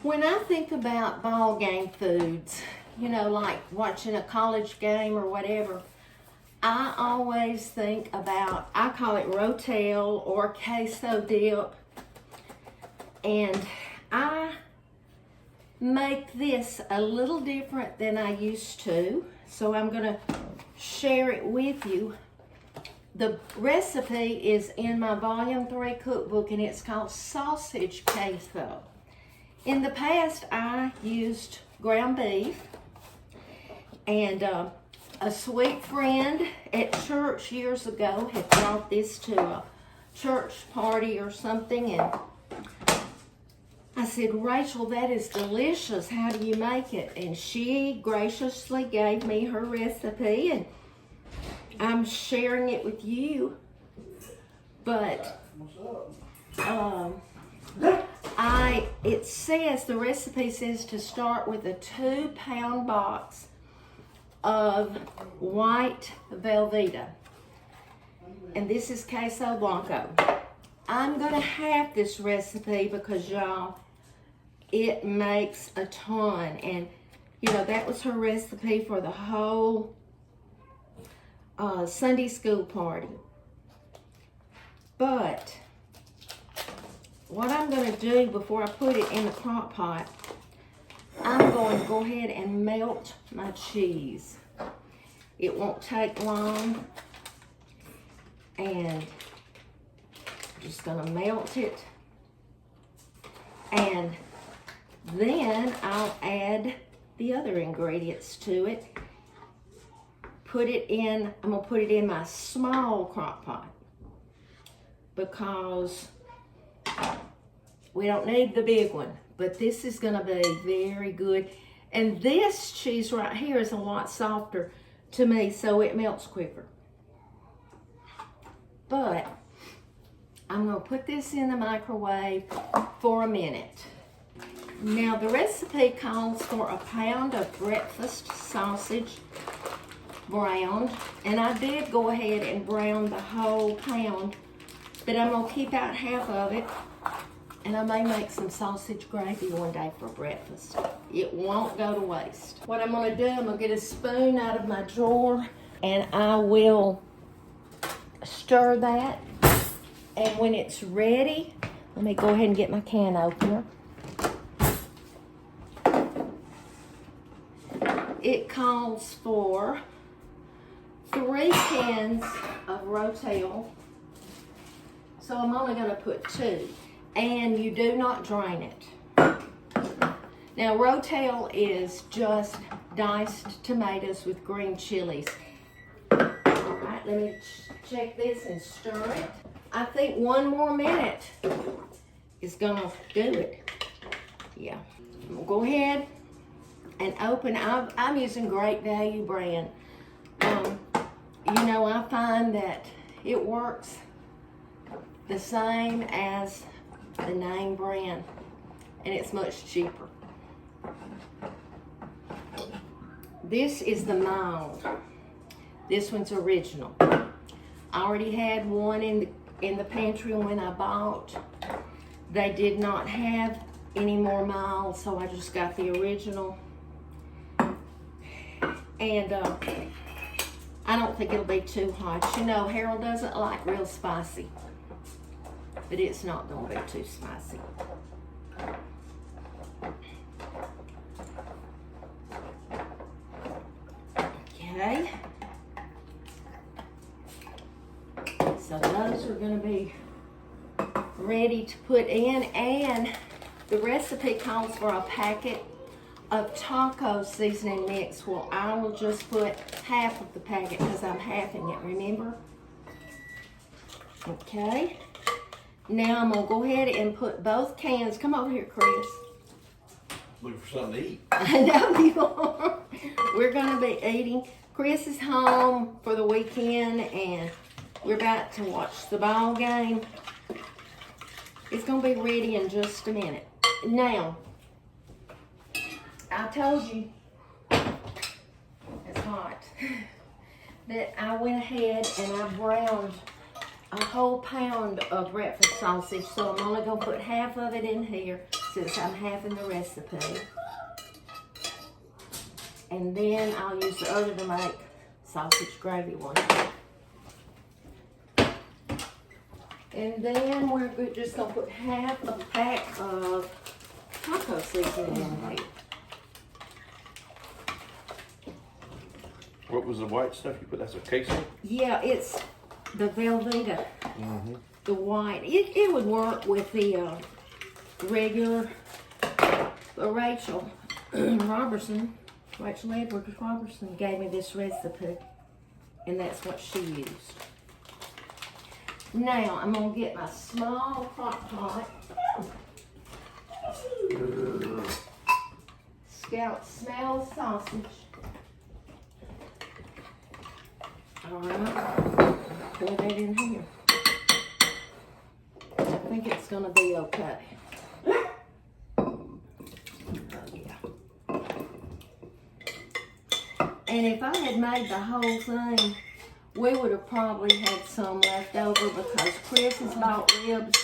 When I think about ball game foods, you know, like watching a college game or whatever, I always think about, I call it Rotel or queso dip. And I make this a little different than I used to. So I'm gonna share it with you. The recipe is in my volume 3 cookbook and it's called Sausage Queso. In the past, I used ground beef, and a sweet friend at church years ago had brought this to a church party or something, and I said, Rachel, that is delicious. How do you make it? And she graciously gave me her recipe, and I'm sharing it with you. But it says, the recipe says to start with a 2-pound box of white Velveeta. And this is queso blanco. I'm gonna have this recipe because y'all, it makes a ton. And you know, that was her recipe for the whole Sunday school party. But what I'm going to do before I put it in the crock pot, I'm going to go ahead and melt my cheese. It won't take long. And I'm just going to melt it. And then I'll add the other ingredients to it. I'm going to put it in my small crock pot because we don't need the big one, but this is going to be very good. And this cheese right here is a lot softer to me, so it melts quicker. But I'm going to put this in the microwave for a minute. Now, the recipe calls for a pound of breakfast sausage browned, and I did go ahead and brown the whole pound, but I'm going to keep out half of it. And I may make some sausage gravy one day for breakfast. It won't go to waste. What I'm gonna do, I'm gonna get a spoon out of my drawer and I will stir that. And when it's ready, let me go ahead and get my can opener. It calls for 3 cans of Rotel. So I'm only gonna put 2. And you do not drain it. Now, Rotel is just diced tomatoes with green chilies. All right, let me check this and stir it. I think 1 more minute is gonna do it. Yeah. I'm gonna go ahead and open. I'm using Great Value brand. You know, I find that it works the same as the name brand, and it's much cheaper. This is the mild. This one's original. I already had one in the pantry when I bought. They did not have any more mild, so I just got the original. And I don't think it'll be too hot. You know, Harold doesn't like real spicy, but it's not going to be too spicy. Okay. So those are going to be ready to put in, and the recipe calls for a packet of taco seasoning mix. Well, I will just put half of the packet because I'm halving it, remember? Okay. Now I'm going to go ahead and put both cans. Come over here, Chris. Looking for something to eat. I know you are. We're going to be eating. Chris is home for the weekend, and we're about to watch the ball game. It's going to be ready in just a minute. Now, I told you, it's hot, that I went ahead and I browned a whole pound of breakfast sausage, so I'm only going to put half of it in here since I'm having the recipe. And then I'll use the other to make sausage gravy one. And then we're just gonna put half a pack of taco seasoning in here. What was the white stuff you put? That's a queso? Yeah, it's the Velveeta, the white. It would work with the regular, but Rachel Edwards Robertson gave me this recipe, and that's what she used. Now, I'm gonna get my small crock pot. Scout smell sausage. Alright, pour that in here. I think it's gonna be okay. Oh yeah. And if I had made the whole thing, we would have probably had some left over because Chris has bought ribs.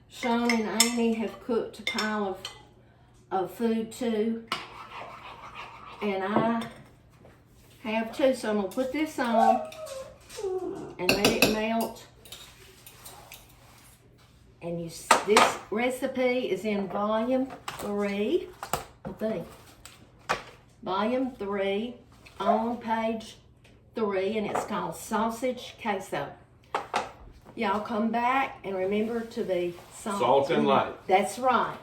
Sean and Amy have cooked a pile of food too. And I have too, so I'm gonna put this on and let it melt. And this recipe is in volume 3, I think. Volume 3 on page 3, and it's called Sausage Queso. Y'all come back and remember to be Salt and light. That's right.